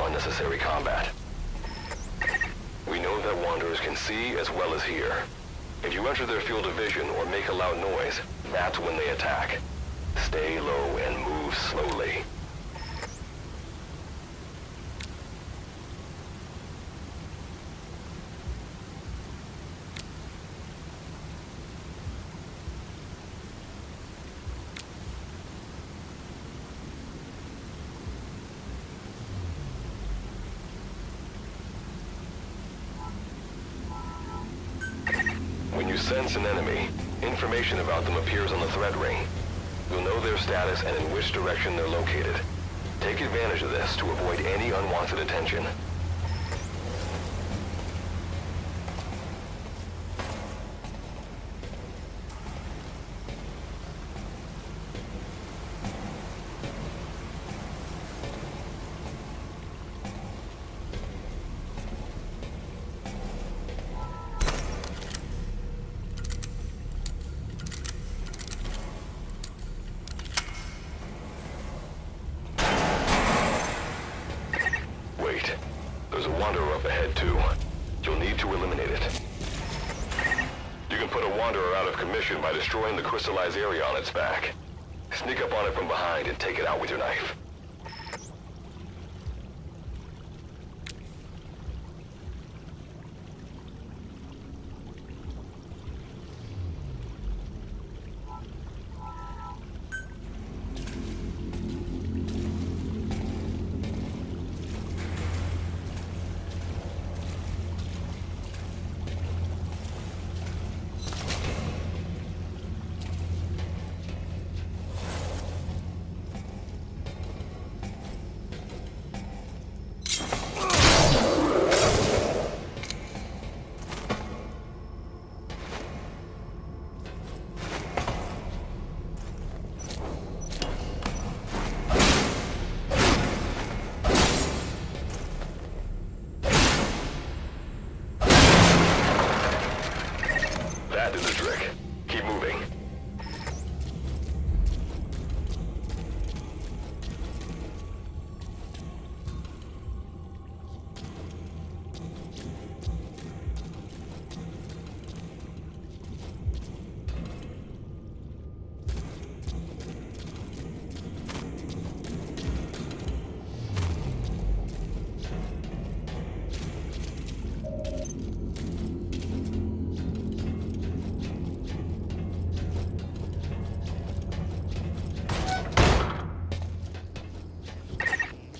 Unnecessary combat. We know that Wanderers can see as well as hear. If you enter their field of vision or make a loud noise, that's when they attack. Stay low and move slowly. When you sense an enemy, information about them appears on the threat ring. You'll know their status and in which direction they're located. Take advantage of this to avoid any unwanted attention. There's a Wanderer up ahead, too. You'll need to eliminate it. You can put a Wanderer out of commission by destroying the crystallized area on its back. Sneak up on it from behind and take it out with your knife. That is the trick. Keep moving.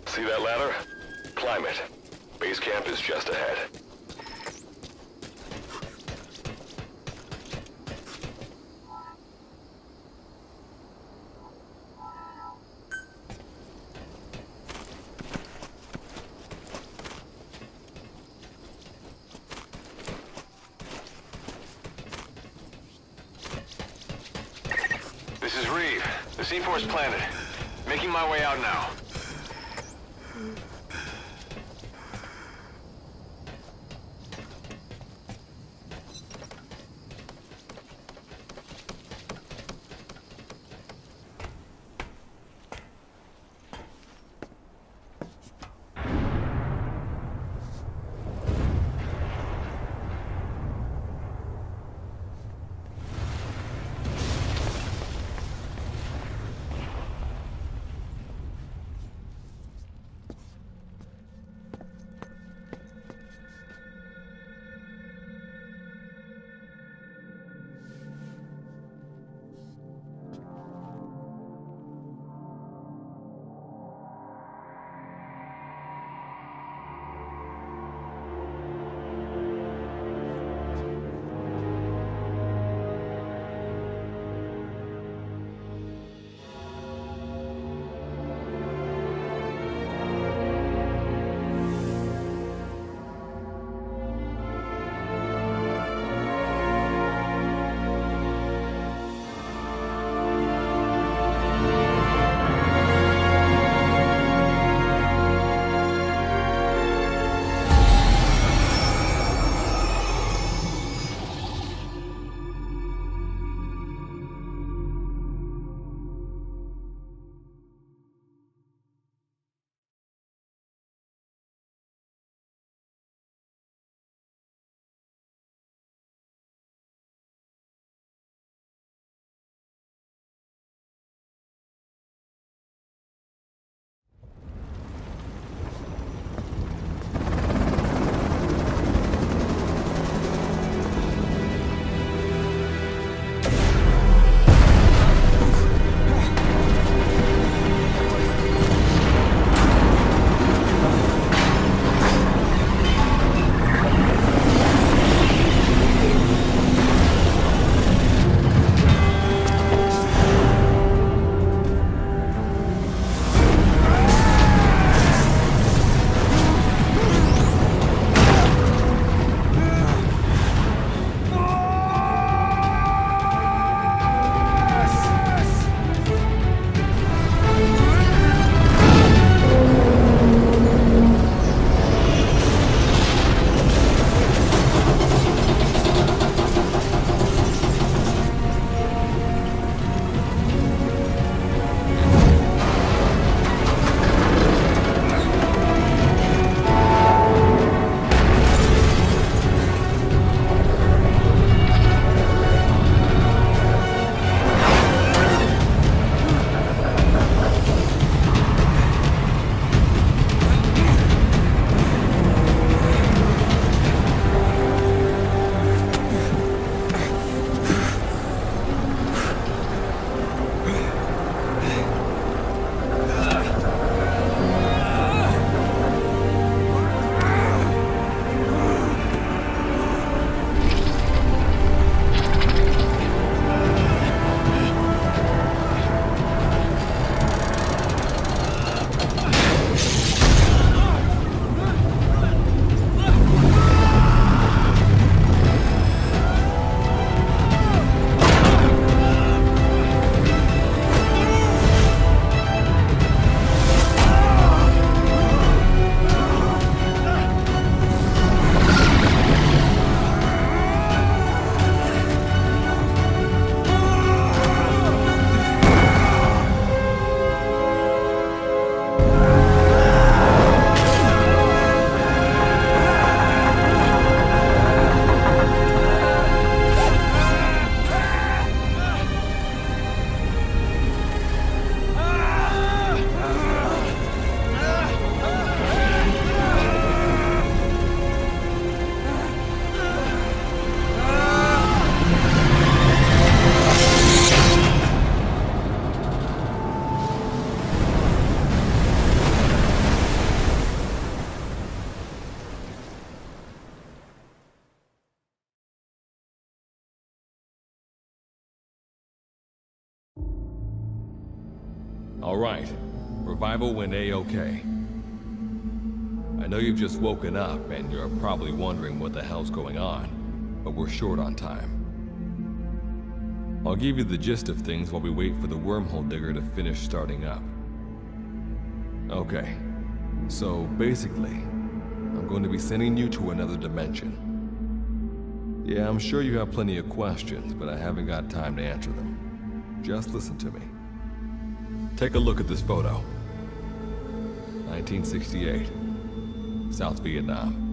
See that ladder? Climb it. Base camp is just ahead. This is Reeve, the C-Force planet. Making my way out now. right. Revival went A-okay. I know you've just woken up and you're probably wondering what the hell's going on, but we're short on time. I'll give you the gist of things while we wait for the wormhole digger to finish starting up. Okay, so basically, I'm going to be sending you to another dimension. Yeah, I'm sure you have plenty of questions, but I haven't got time to answer them. Just listen to me. Take a look at this photo. 1968, South Vietnam.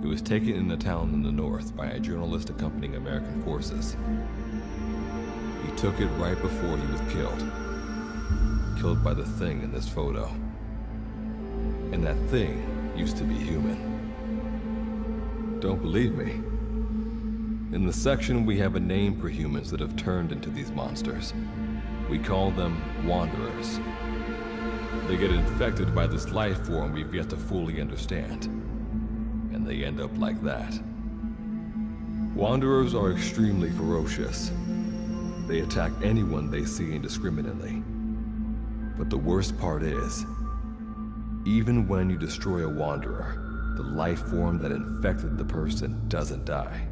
It was taken in a town in the north by a journalist accompanying American forces. He took it right before he was killed. Killed by the thing in this photo. And that thing used to be human. Don't believe me? In the section, we have a name for humans that have turned into these monsters. We call them Wanderers. They get infected by this life form we've yet to fully understand. And they end up like that. Wanderers are extremely ferocious. They attack anyone they see indiscriminately. But the worst part is, even when you destroy a Wanderer, the life form that infected the person doesn't die.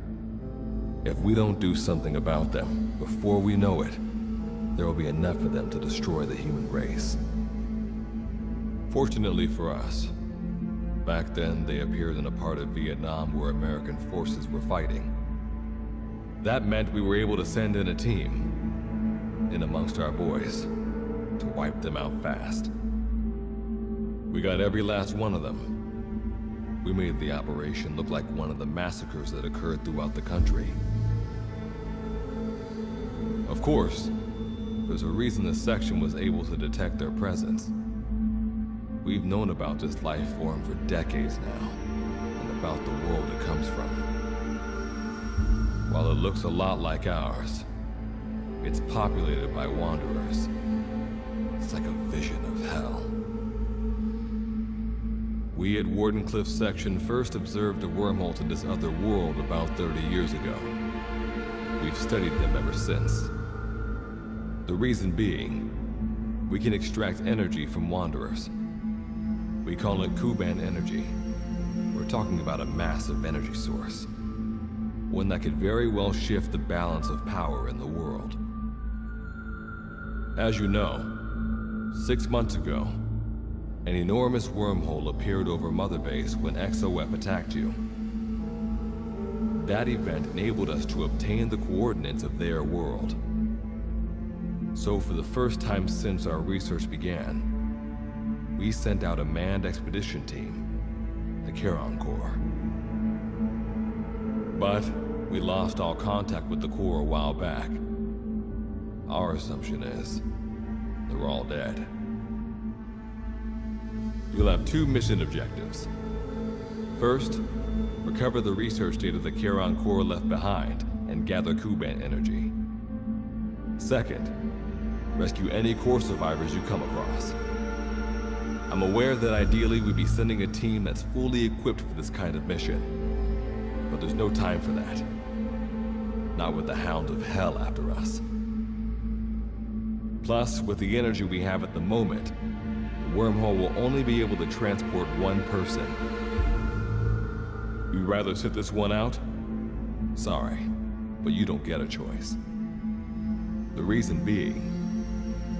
If we don't do something about them, before we know it, there will be enough of them to destroy the human race. Fortunately for us, back then they appeared in a part of Vietnam where American forces were fighting. That meant we were able to send in a team, in amongst our boys, to wipe them out fast. We got every last one of them. We made the operation look like one of the massacres that occurred throughout the country. Of course, there's a reason this section was able to detect their presence. We've known about this life form for decades now, and about the world it comes from. While it looks a lot like ours, it's populated by Wanderers. It's like a vision of hell. We at Wardenclyffe section first observed a wormhole to this other world about 30 years ago. We've studied them ever since. The reason being, we can extract energy from Wanderers. We call it Kuban energy. We're talking about a massive energy source. One that could very well shift the balance of power in the world. As you know, 6 months ago, an enormous wormhole appeared over Mother Base when XOF attacked you. That event enabled us to obtain the coordinates of their world. So for the first time since our research began, we sent out a manned expedition team, the Charon Corps. But we lost all contact with the Corps a while back. Our assumption is they're all dead. You'll have 2 mission objectives. First, recover the research data the Charon Corps left behind and gather Kuban energy. Second, rescue any Corps survivors you come across. I'm aware that ideally we'd be sending a team that's fully equipped for this kind of mission, but there's no time for that. Not with the Hound of Hell after us. Plus, with the energy we have at the moment, the wormhole will only be able to transport one person. You'd rather sit this one out? Sorry, but you don't get a choice. The reason being,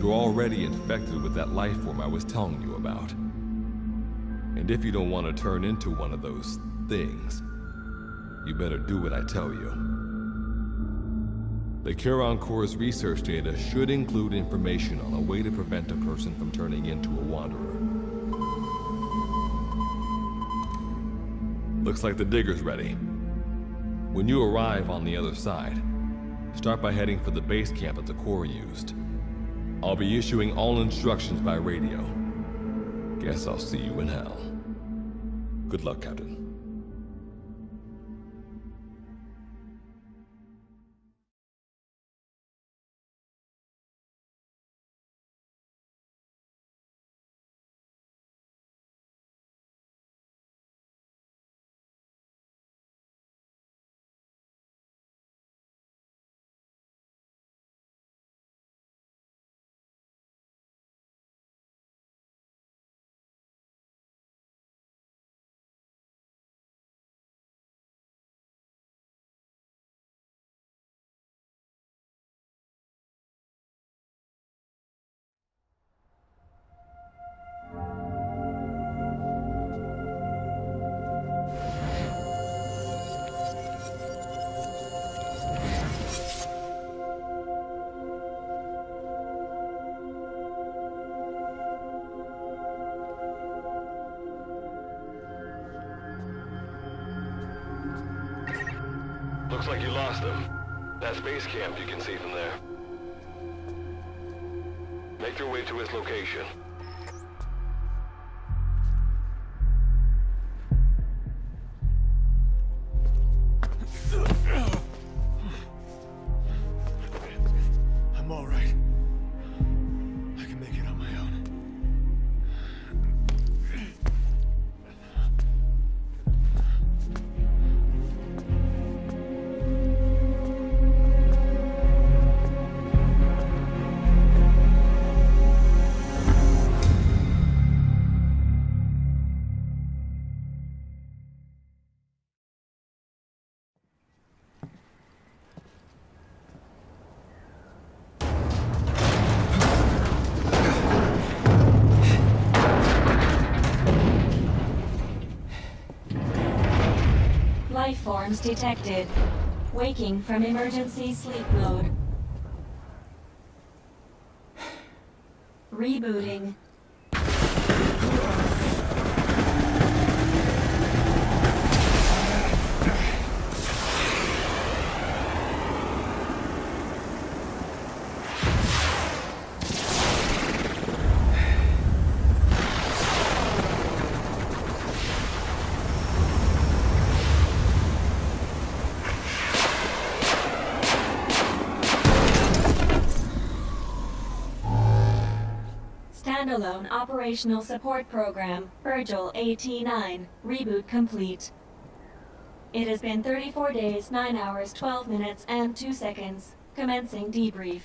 you're already infected with that life form I was telling you about. And if you don't want to turn into one of those things, you better do what I tell you. The Charon Corps' research data should include information on a way to prevent a person from turning into a Wanderer. Looks like the digger's ready. When you arrive on the other side, start by heading for the base camp that the Corps used. I'll be issuing all instructions by radio. Guess I'll see you in hell. Good luck, Captain. Looks like you lost them. That's base camp you can see from there. Make your way to his location. I'm all right. I can make it on my own. Life forms detected. Waking from emergency sleep mode. Rebooting. Standalone Operational Support Program, Virgil AT-9, reboot complete. It has been 34 days, 9 hours, 12 minutes, and 2 seconds. Commencing debrief.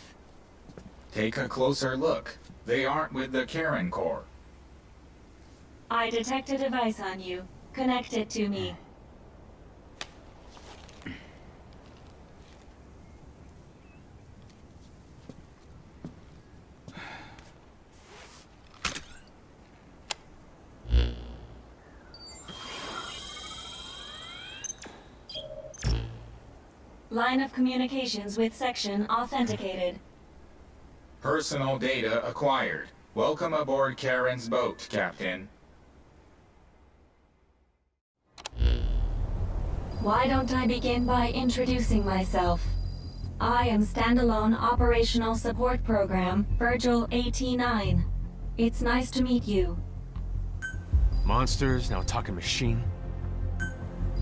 Take a closer look. They aren't with the Karen Corps. I detect a device on you. Connect it to me. Line of communications with section authenticated. Personal data acquired. Welcome aboard Karen's boat, Captain. Why don't I begin by introducing myself? I am Standalone Operational Support Program, Virgil AT-9. It's nice to meet you. Monsters, now talking machine.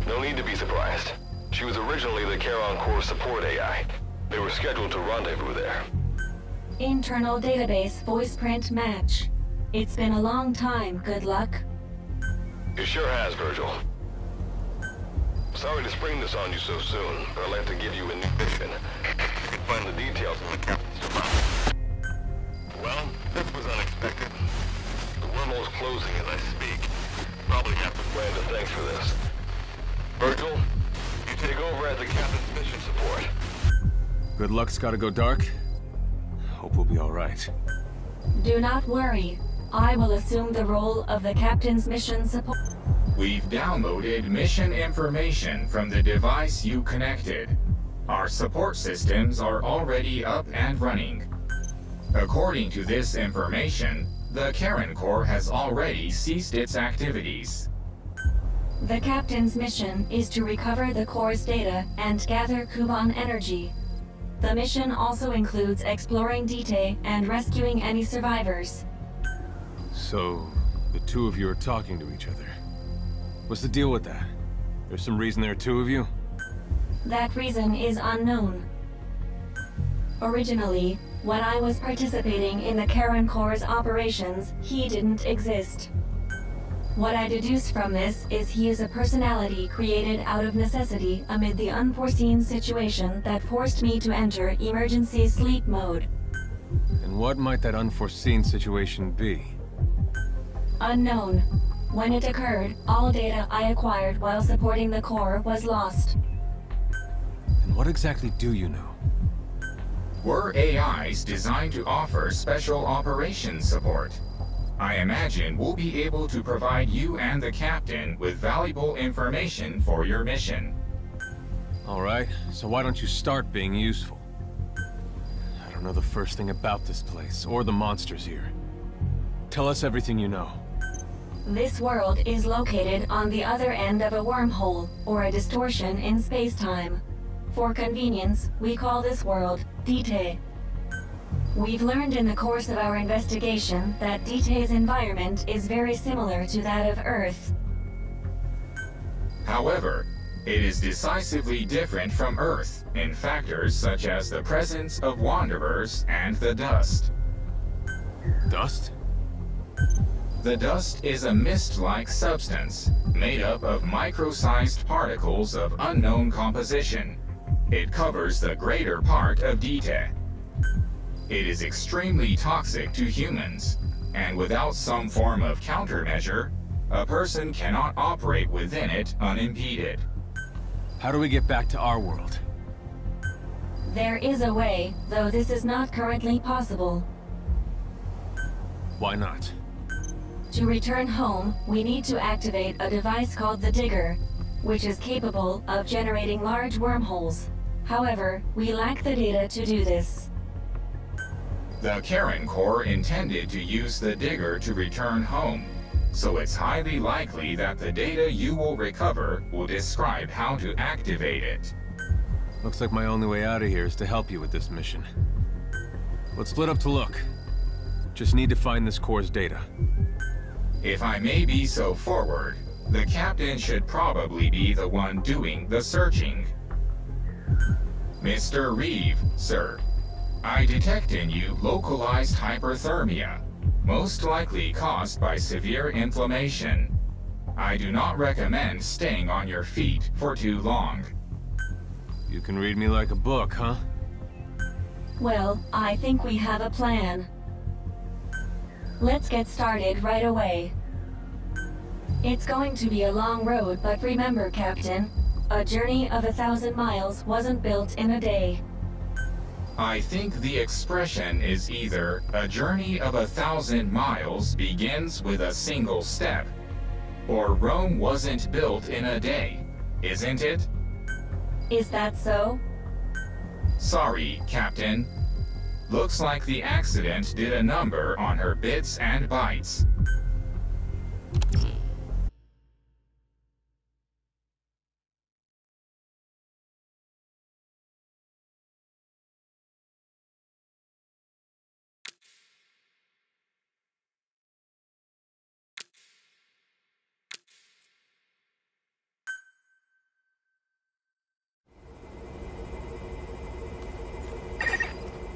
No need to be surprised. She was originally the Charon Corps support AI. They were scheduled to rendezvous there. Internal database voice print match. It's been a long time, good luck. It sure has, Virgil. Sorry to spring this on you so soon, but I'd like to give you a new mission. You can find the details in the captain's device. Well, this was unexpected. The wormhole's closing as I speak. Probably have to plan to thanks for this. Virgil, you take over as the captain's mission support. Good luck's gotta go dark. Hope we'll be all right. Do not worry. I will assume the role of the captain's mission support. We've downloaded mission information from the device you connected. Our support systems are already up and running. According to this information, the Karen Corps has already ceased its activities. The captain's mission is to recover the Corps' data and gather Kuban energy. The mission also includes exploring Dite and rescuing any survivors. So, the two of you are talking to each other. What's the deal with that? There's some reason there are two of you? That reason is unknown. Originally, when I was participating in the Karen Corps' operations, he didn't exist. What I deduce from this is he is a personality created out of necessity amid the unforeseen situation that forced me to enter emergency sleep mode. And what might that unforeseen situation be? Unknown. When it occurred, all data I acquired while supporting the Corps was lost. And what exactly do you know? We're AIs designed to offer special operations support. I imagine we'll be able to provide you and the captain with valuable information for your mission. All right, so why don't you start being useful? I don't know the first thing about this place, or the monsters here. Tell us everything you know. This world is located on the other end of a wormhole, or a distortion in space-time. For convenience, we call this world Dite. We've learned in the course of our investigation that Dite's environment is very similar to that of Earth. However, it is decisively different from Earth in factors such as the presence of wanderers and the dust. Dust? The dust is a mist-like substance made up of micro-sized particles of unknown composition. It covers the greater part of Dite. It is extremely toxic to humans, and without some form of countermeasure, a person cannot operate within it unimpeded. How do we get back to our world? There is a way, though this is not currently possible. Why not? To return home, we need to activate a device called the Digger, which is capable of generating large wormholes. However, we lack the data to do this. The Karen Corps intended to use the Digger to return home, so it's highly likely that the data you will recover will describe how to activate it. Looks like my only way out of here is to help you with this mission. Let's split up to look. Just need to find this Corps' data. If I may be so forward, the captain should probably be the one doing the searching. Mr. Reeve, sir, I detect in you localized hyperthermia, most likely caused by severe inflammation. I do not recommend staying on your feet for too long. You can read me like a book, huh? Well, I think we have a plan. Let's get started right away. It's going to be a long road, but remember, Captain, a journey of 1,000 miles wasn't built in a day. I think the expression is either a journey of 1,000 miles begins with a single step, or Rome wasn't built in a day, isn't it? Is that so? Sorry, Captain. Looks like the accident did a number on her bits and bytes.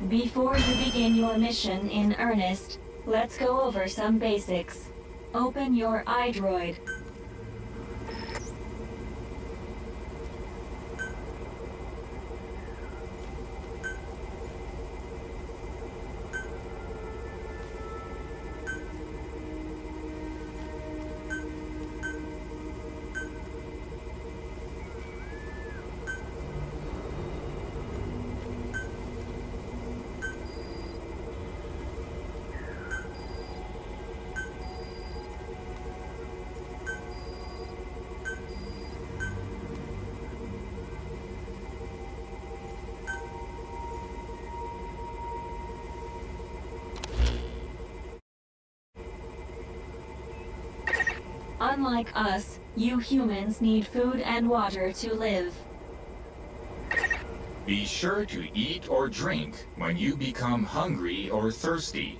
Before you begin your mission in earnest, let's go over some basics. Open your iDroid. Unlike us, you humans need food and water to live. Be sure to eat or drink when you become hungry or thirsty.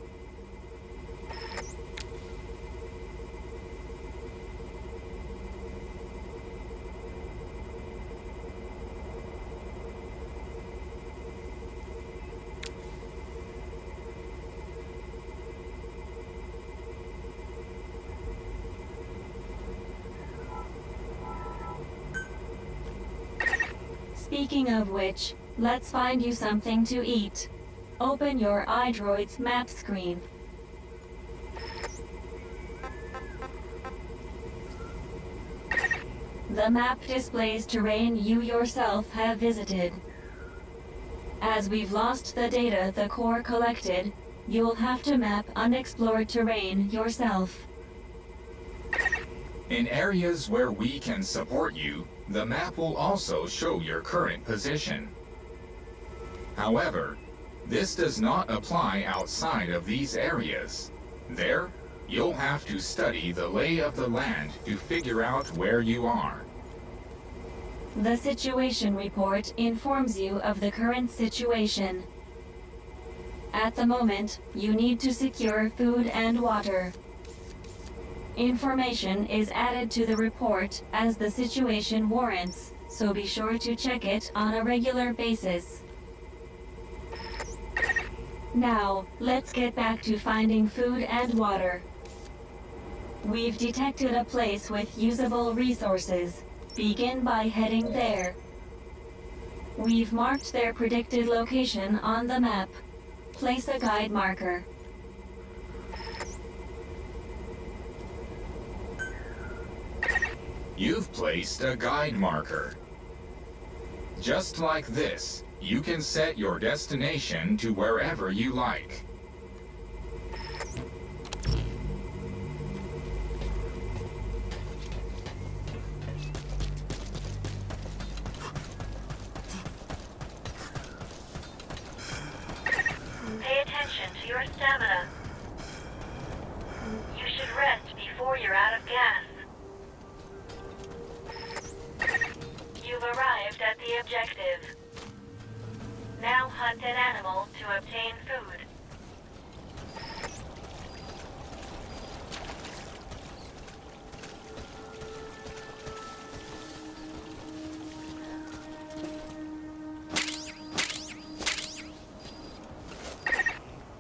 Speaking of which, let's find you something to eat. Open your iDroid's map screen. The map displays terrain you yourself have visited. As we've lost the data the Corps collected, you'll have to map unexplored terrain yourself. In areas where we can support you, the map will also show your current position. However, this does not apply outside of these areas. There, you'll have to study the lay of the land to figure out where you are. The situation report informs you of the current situation. At the moment, you need to secure food and water. Information is added to the report as the situation warrants, so be sure to check it on a regular basis. Now, let's get back to finding food and water. We've detected a place with usable resources. Begin by heading there. We've marked their predicted location on the map. Place a guide marker. You've placed a guide marker. Just like this, you can set your destination to wherever you like. Pay attention to your stamina. You should rest before you're out of gas. You've arrived at the objective. Now hunt an animal to obtain food.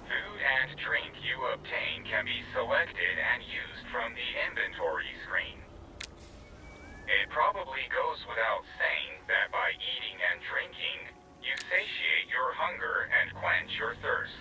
Food and drink you obtain can be selected and used from the inventory screen. It probably goes without saying that by eating and drinking, you satiate your hunger and quench your thirst.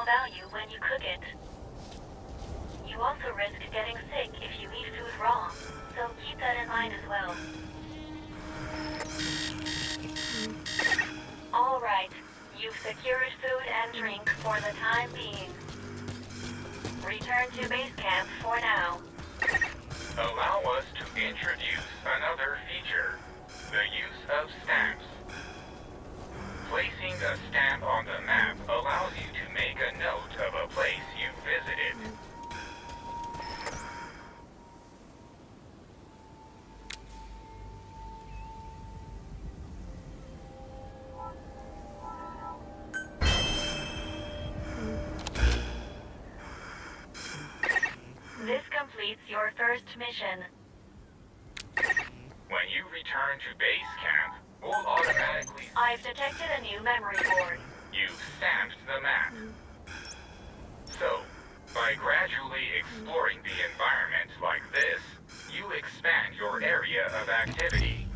Value when you cook it. You also risk getting sick if you eat food raw, so keep that in mind as well. Alright, you've secured food and drink for the time being. Return to base camp for now. Allow us to introduce another feature, the use of stamps. Placing a stamp on the map allows you to make a note of a place you've visited. This completes your first mission. When you return to base camp, we'll automatically... I've detected a new memory board. You've stamped the map. So, by gradually exploring the environment like this, you expand your area of activity.